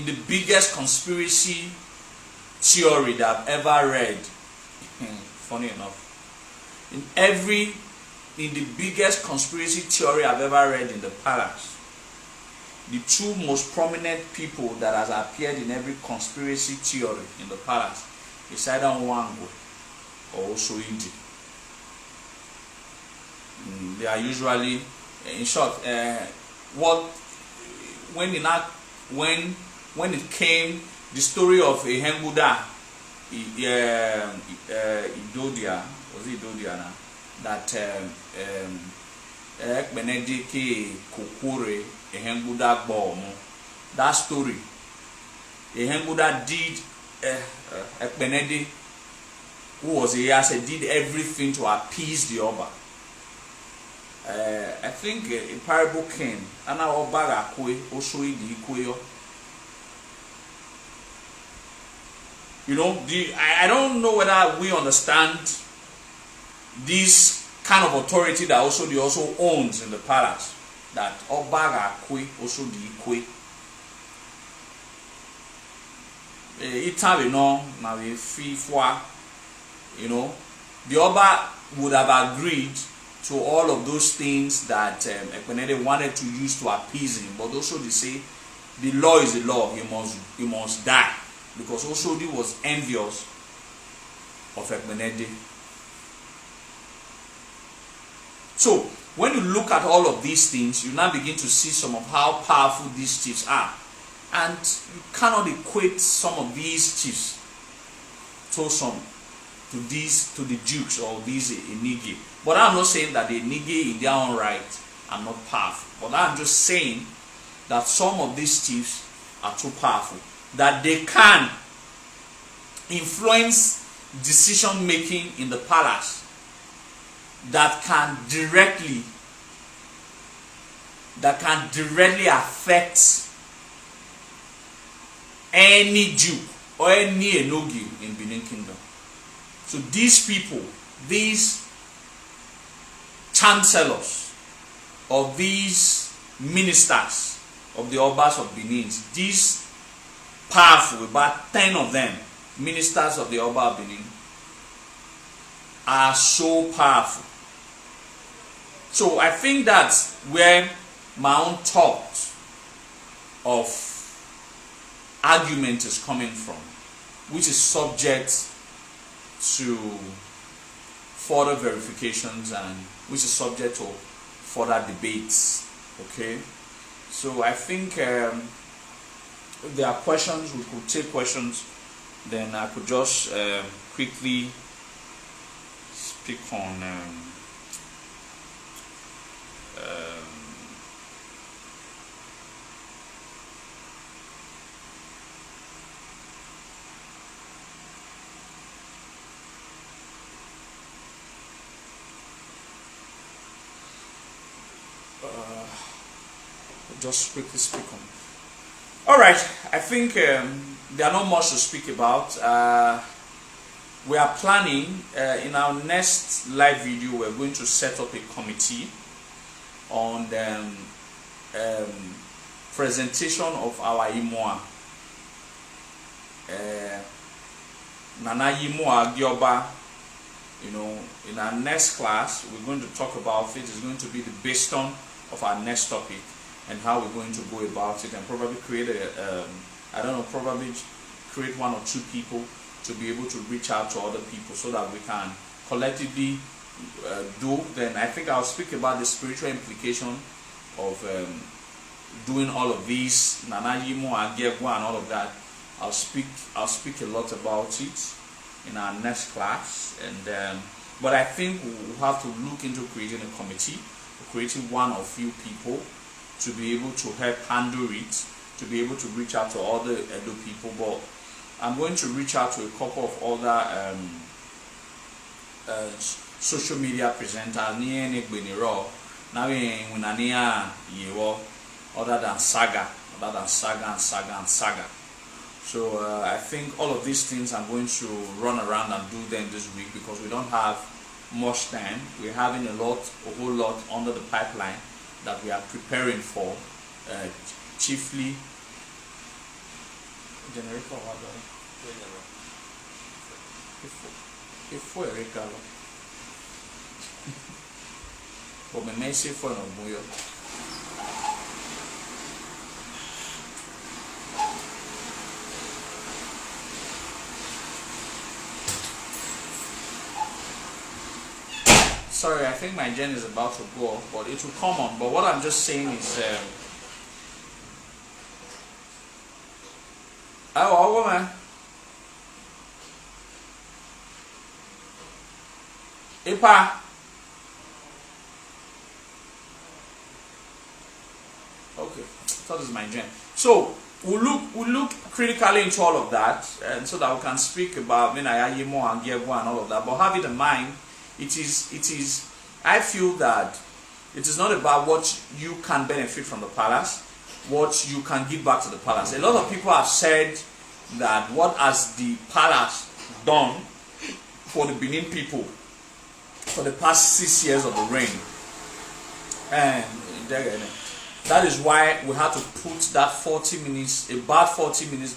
the biggest conspiracy theory that I've ever read, funny enough, in the biggest conspiracy theory I've ever read in the palace, the 2 most prominent people that has appeared in every conspiracy theory in the palace is either Nwango or also Indi. They are usually, in short, when it came, the story of Ihenguda, Idodia, was it Idodia now? That Kpere, Kpere, Ihenguda bomb. That story, Ihenguda did Kpere, who was a Yase, did everything to appease the Oba. I think a parable came, and our baga kwe also the kwe. You know, I don't know whether we understand this kind of authority that also owns in the palace. That Obaga kwe also the kwe. Itabe no na we free for, you know, the Oba would have agreed to all of those things that Ekpenede wanted to use to appease him, but also they say the law is the law. He must die, because also he was envious of Ekpenede. So when you look at all of these things, you now begin to see some of how powerful these chiefs are, and you cannot equate some of these chiefs to the dukes or these Enige. But I'm not saying that the Enige in their own right are not powerful. But I'm just saying that some of these chiefs are too powerful, that they can influence decision making in the palace, that can directly affect any Jew or any Enogi in Benin Kingdom. So these people, these chancellors of these ministers of the Obas of Benin, these powerful, about 10 of them, ministers of the Oba of Benin, are so powerful. So I think that's where my own thought of argument is coming from, which is subject to further verifications and which is subject to further debates. Okay, so I think if there are questions, we could take questions. Then I could just quickly speak on just quickly speak on. All right, I think there are not much to speak about. We are planning in our next live video. We're going to set up a committee on the presentation of our Imuohan. Nana Imuohan Gioba. You know, in our next class, we're going to talk about it. It's going to be the based on of our next topic and how we're going to go about it, and probably create probably create 1 or 2 people to be able to reach out to other people so that we can collectively do. Then I think I'll speak about the spiritual implication of doing all of these, Nana Yimo, Agegwa, and all of that. I'll speak a lot about it in our next class, and but I think we'll have to look into creating a committee, creating 1 or few people to be able to help handle it, to be able to reach out to other Edo people. But I'm going to reach out to a couple of other social media presenter near Beniro. Now when Ania Yewo, other than saga and saga. So I think all of these things I'm going to run around and do them this week because we don't have much time. We're having a whole lot under the pipeline that we are preparing for, chiefly generator. Sorry, I think my gen is about to go, but it will come on. But what I'm just saying is, oh, woman, Ipa. Okay, that is my gen. So we'll look critically into all of that, and so that we can speak about Imuohan and all of that. But have it in mind. It is. I feel that it is not about what you can benefit from the palace, what you can give back to the palace. A lot of people have said that what has the palace done for the Benin people for the past 6 years of the reign, and that is why we had to put that 40 minutes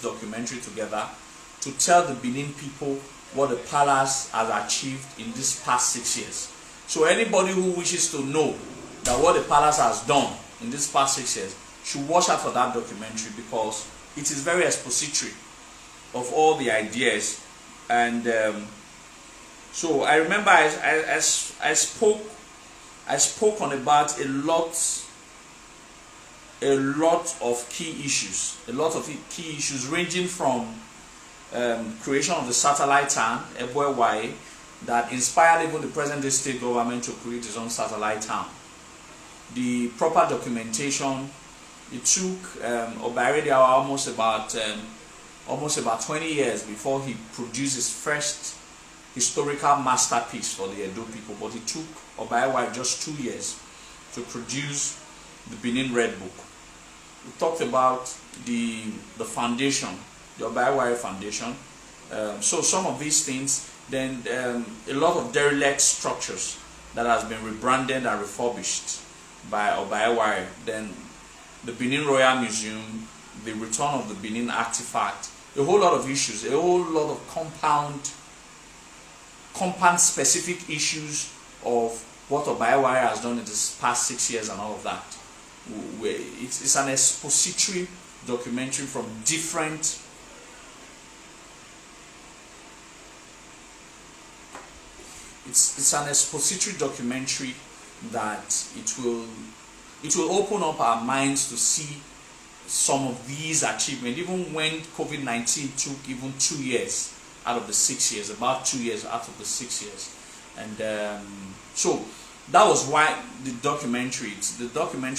documentary together to tell the Benin people what the palace has achieved in this past 6 years. So anybody who wishes to know that what the palace has done in this past 6 years should watch out for that documentary because it is very expository of all the ideas. And so I remember I spoke on about a lot of key issues, ranging from creation of the satellite town, Amowie, that inspired even the present-day state government to create its own satellite town. The proper documentation, it took Obaredia almost about 20 years before he produced his first historical masterpiece for the Edo people, but it took Obaredia just 2 years to produce the Benin Red Book. We talked about the foundation, the Obaredia Foundation. So some of these things, then a lot of derelict structures that has been rebranded and refurbished by Obaredia. Then the Benin Royal Museum, the return of the Benin artifact, a whole lot of issues, a whole lot of compound specific issues of what Obaredia has done in this past 6 years and all of that. It's an expository documentary from different it's an expository documentary that it will open up our minds to see some of these achievements, even when COVID-19 took even 2 years out of the 6 years, about 2 years out of the 6 years. And so that was why the documentary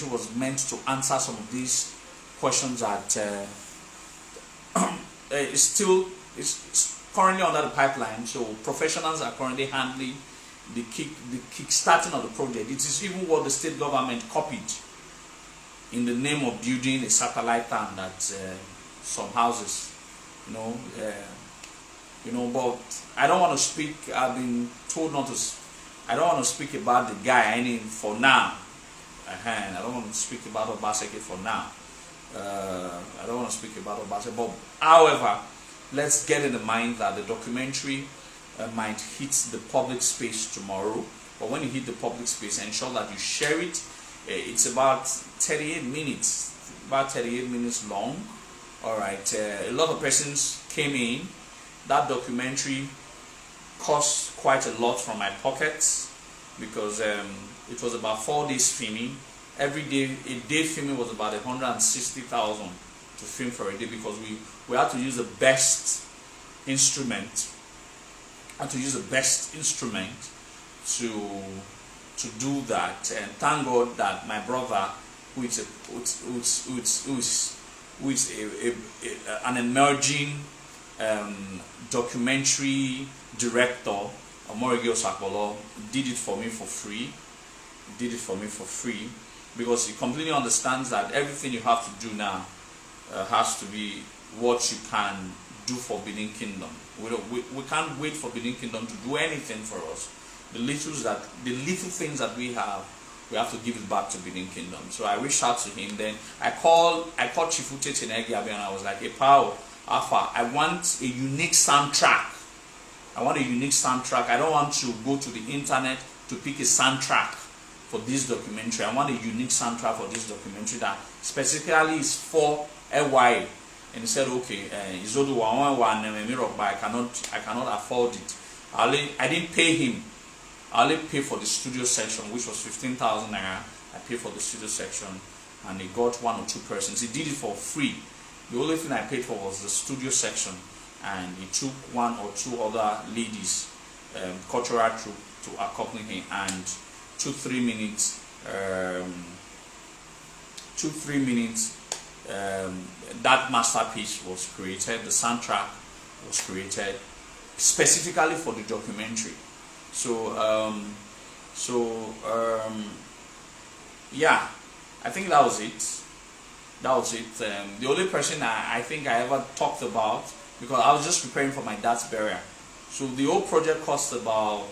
was meant to answer some of these questions that is currently under the pipeline. So professionals are currently handling the kickstarting of the project. It is even what the state government copied in the name of building a satellite town that some houses, but I don't want to speak. I've been told not to. I don't want to speak about the guy for now. I don't want to speak about Obaseki for now. I don't want to speak about Obaseki. But however, let's get in the mind that the documentary might hit the public space tomorrow. But when you hit the public space, ensure that you share it. It's about 38 minutes. About 38 minutes long. All right. A lot of persons came in. That documentary cost quite a lot from my pockets because it was about 4 days filming. Every day, a day filming was about 160,000 to film for a day because we had to use the best instrument. To do that, and thank God that my brother, who is an emerging documentary director, Amowie did it for me for free. Because he completely understands that everything you have to do now has to be what you can do for Benin Kingdom. We can't wait for Benin Kingdom to do anything for us. The little things that we have to give it back to Benin Kingdom. So I reached out to him. Then I called Chifute Chinegi and I was like, hey, Pao, Alpha, I want a unique soundtrack. I don't want to go to the internet to pick a soundtrack for this documentary. I want a unique soundtrack for this documentary that specifically is for LY. And he said, okay, Izoduwa, but I cannot afford it. I didn't pay him. I only paid for the studio section, which was 15,000 naira. I paid for the studio section, and he got 1 or 2 persons. He did it for free. The only thing I paid for was the studio section, and he took 1 or 2 other ladies, cultural troupe, to accompany him, and 2-3 minutes, that masterpiece was created. The soundtrack was created specifically for the documentary. So yeah, I think that was it. The only person I think I ever talked about, because I was just preparing for my dad's burial. So the whole project cost about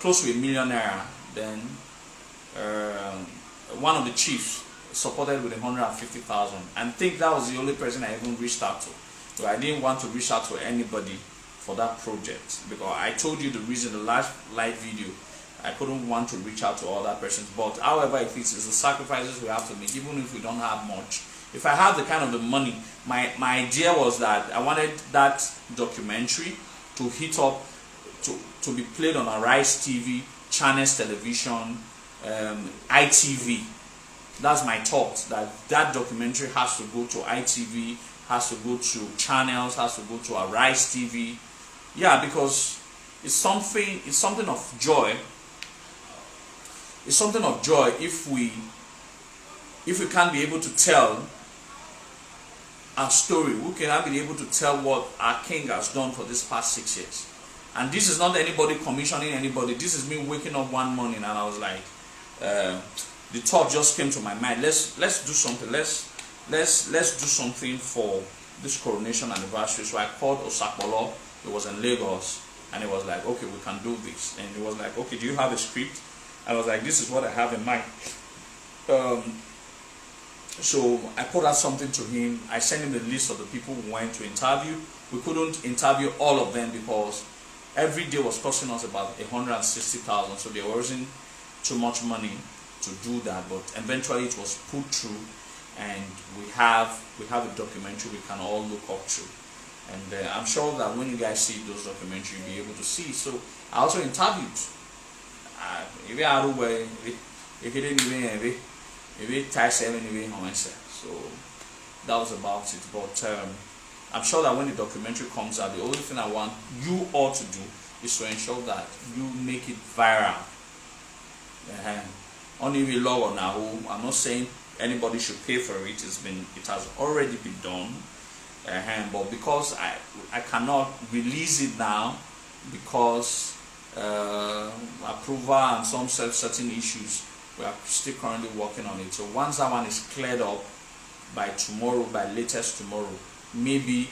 close to ₦1 million. Then one of the chiefs supported with 150,000. I think that was the only person I even reached out to. So I didn't want to reach out to anybody for that project, because I told you the reason, the last live video, I couldn't want to reach out to other persons. But however it is, it's the sacrifices we have to make, even if we don't have much. If I have the kind of the money, my idea was that I wanted that documentary to hit up, to be played on Arise TV, Channels Television, ITV. That's my thought, that documentary has to go to ITV, has to go to Channels, has to go to Arise TV. Yeah, because it's something of joy. It's something of joy if we can't be able to tell our story. We cannot be able to tell what our king has done for this past 6 years. And this is not anybody commissioning anybody. This is me waking up one morning and I was like, the thought just came to my mind. Let's do something. Let's do something for this coronation anniversary. So I called Osakpolo. It was in Lagos, and it was like, okay, we can do this. And it was like, okay, do you have a script? I was like, this is what I have in mind. So I put out something to him. I sent him the list of the people we went to interview. We couldn't interview all of them because every day was costing us about 160,000. So there wasn't too much money to do that. But eventually it was put through, and we have a documentary we can all look up to. And I'm sure that when you guys see those documentaries, you'll be able to see. So I also interviewed. So that was about it. But I'm sure that when the documentary comes out, the only thing I want you all to do is to ensure that you make it viral. Only we log now. I'm not saying anybody should pay for it. It has already been done. But because I cannot release it now because approval and some certain issues, we are still currently working on it. So once that one is cleared up by tomorrow, by latest tomorrow, maybe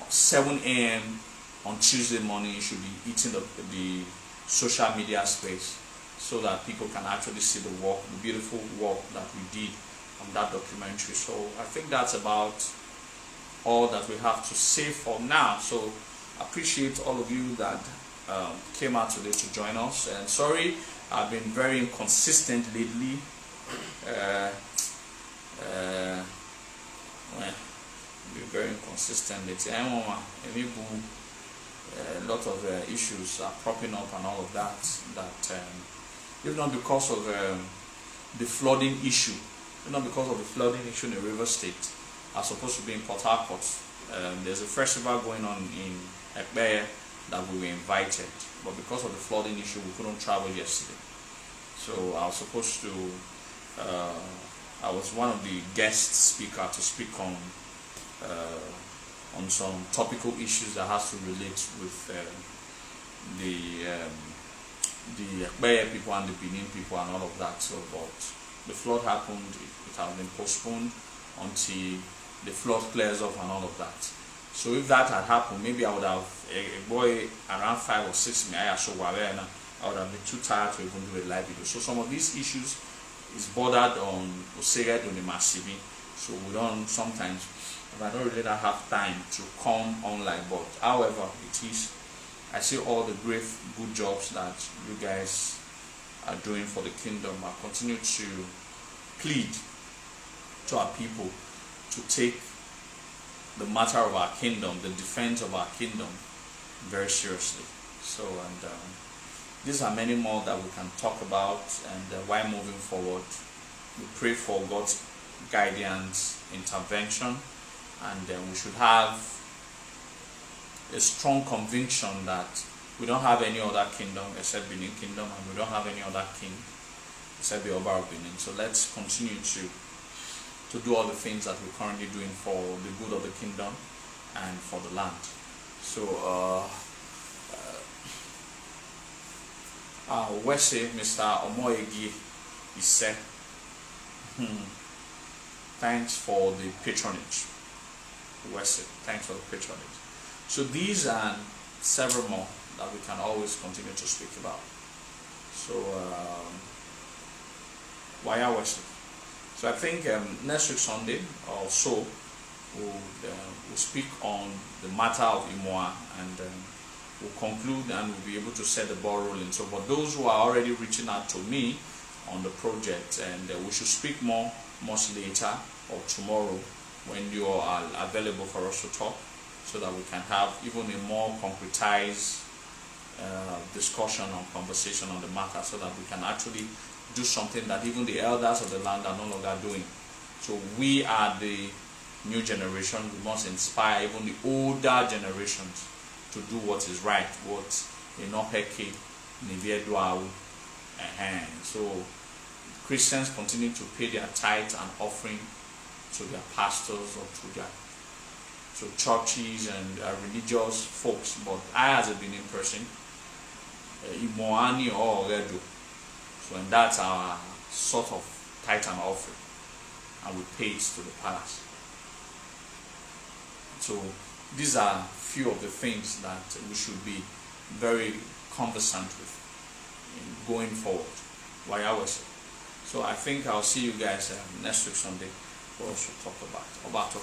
7 a.m. on Tuesday morning, you should be hitting the social media space so that people can actually see the work, the beautiful work that we did on that documentary. So I think that's about all that we have to say for now. So I appreciate all of you that came out today to join us, and sorry I've been very inconsistent lately. Very inconsistent lately. A lot of issues are propping up and all of that, if not because of the flooding issue, if not because of the flooding issue in the River State, are supposed to be in Port Harcourt. There's a festival going on in Kpere that we were invited, but because of the flooding issue we couldn't travel yesterday. So I was supposed to, I was one of the guest speakers to speak on some topical issues that has to relate with the Kpere people and the Benin people and all of that. So, but the flood happened. It has been postponed until the flood clears up and all of that. So if that had happened, maybe I would have a boy around 5 or 6 I would have been too tired to even do a live video. So some of these issues is bordered on Oseged on the Masibi. So we don't sometimes, I don't really have time to come online, but however it is, I see all the great good jobs that you guys are doing for the kingdom. I continue to plead to our people to take the matter of our kingdom, the defense of our kingdom, very seriously. So, and these are many more that we can talk about, and while moving forward, we pray for God's guidance, intervention, and we should have a strong conviction that we don't have any other kingdom except Benin Kingdom, and we don't have any other king except the Oba of Benin. So let's continue to do all the things that we're currently doing for the good of the kingdom and for the land. So Wese, Mr. Amowie is said, thanks for the patronage. Wese, thanks for the patronage. So these and several more that we can always continue to speak about. So Waya Wese. So I think next week Sunday or so we'll speak on the matter of Imuohan, and we'll conclude and we'll be able to set the ball rolling. So for those who are already reaching out to me on the project, and we should speak more much later or tomorrow when you are available for us to talk, so that we can have even a more concretized discussion or conversation on the matter, so that we can actually do something that even the elders of the land are no longer doing. So we are the new generation. We must inspire even the older generations to do what is right, what Enoheke Niveduau. So Christians continue to pay their tithe and offering to their pastors or to churches and religious folks, but I, as a Benin person, Imuohan or Redo. So, and that's our sort of tithe and offering, and we pay it to the palace. So these are few of the things that we should be very conversant with in going forward. So I think I'll see you guys next week Sunday for us to talk about